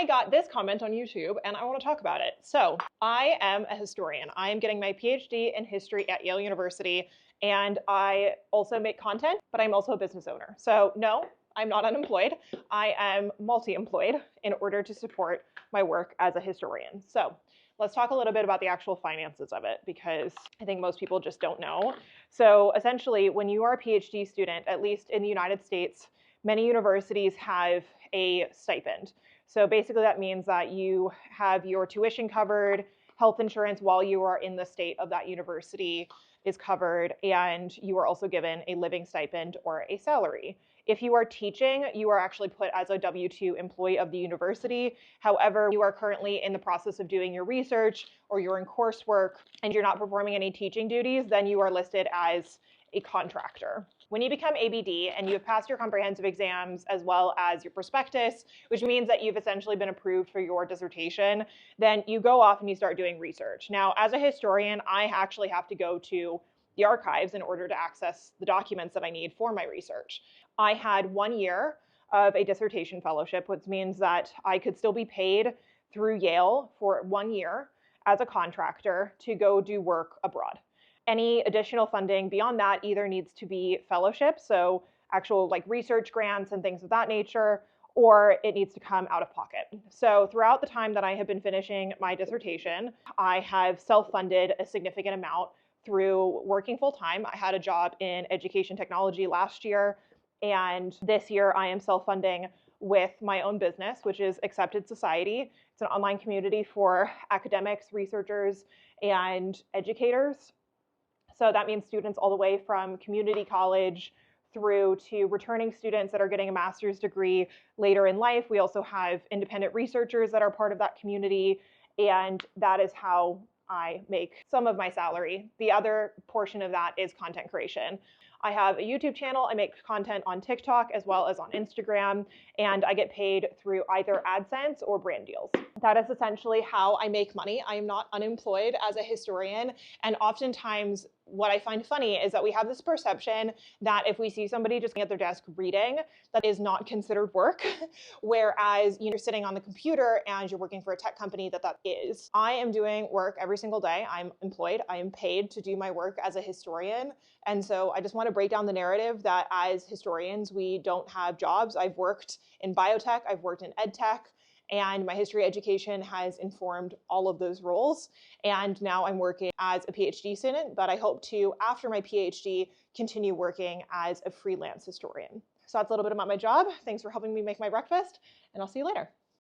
I got this comment on YouTube and I want to talk about it. So I am a historian. I am getting my PhD in history at Yale University, and I also make content, but I'm also a business owner. So no, I'm not unemployed. I am multi-employed in order to support my work as a historian. So let's talk a little bit about the actual finances of it, because I think most people just don't know. So essentially, when you are a PhD student, at least in the United States, many universities have a stipend. So basically that means that you have your tuition covered, health insurance while you are in the state of that university is covered, and you are also given a living stipend or a salary. If you are teaching, you are actually put as a W-2 employee of the university. However, you are currently in the process of doing your research or you're in coursework and you're not performing any teaching duties, then you are listed as a contractor. When you become ABD and you have passed your comprehensive exams as well as your prospectus, which means that you've essentially been approved for your dissertation, then you go off and you start doing research. Now, as a historian, I actually have to go to the archives in order to access the documents that I need for my research. I had 1 year of a dissertation fellowship, which means that I could still be paid through Yale for 1 year as a contractor to go do work abroad. Any additional funding beyond that either needs to be fellowship, so actual like research grants and things of that nature, or it needs to come out of pocket. So throughout the time that I have been finishing my dissertation, I have self-funded a significant amount through working full-time. I had a job in education technology last year, and this year I am self-funding with my own business, which is Accepted Society. It's an online community for academics, researchers, and educators. So that means students all the way from community college through to returning students that are getting a master's degree later in life. We also have independent researchers that are part of that community, and that is how I make some of my salary. The other portion of that is content creation. I have a YouTube channel. I make content on TikTok as well as on Instagram, and I get paid through either AdSense or brand deals. That is essentially how I make money. I am not unemployed as a historian, and oftentimes what I find funny is that we have this perception that if we see somebody just at their desk reading, that is not considered work, whereas you're sitting on the computer and you're working for a tech company, that is. I am doing work every single day. I'm employed. I am paid to do my work as a historian. And so I just want to break down the narrative that as historians, we don't have jobs. I've worked in biotech, I've worked in ed tech, and my history education has informed all of those roles. And now I'm working as a PhD student, but I hope to, after my PhD, continue working as a freelance historian. So that's a little bit about my job. Thanks for helping me make my breakfast, and I'll see you later.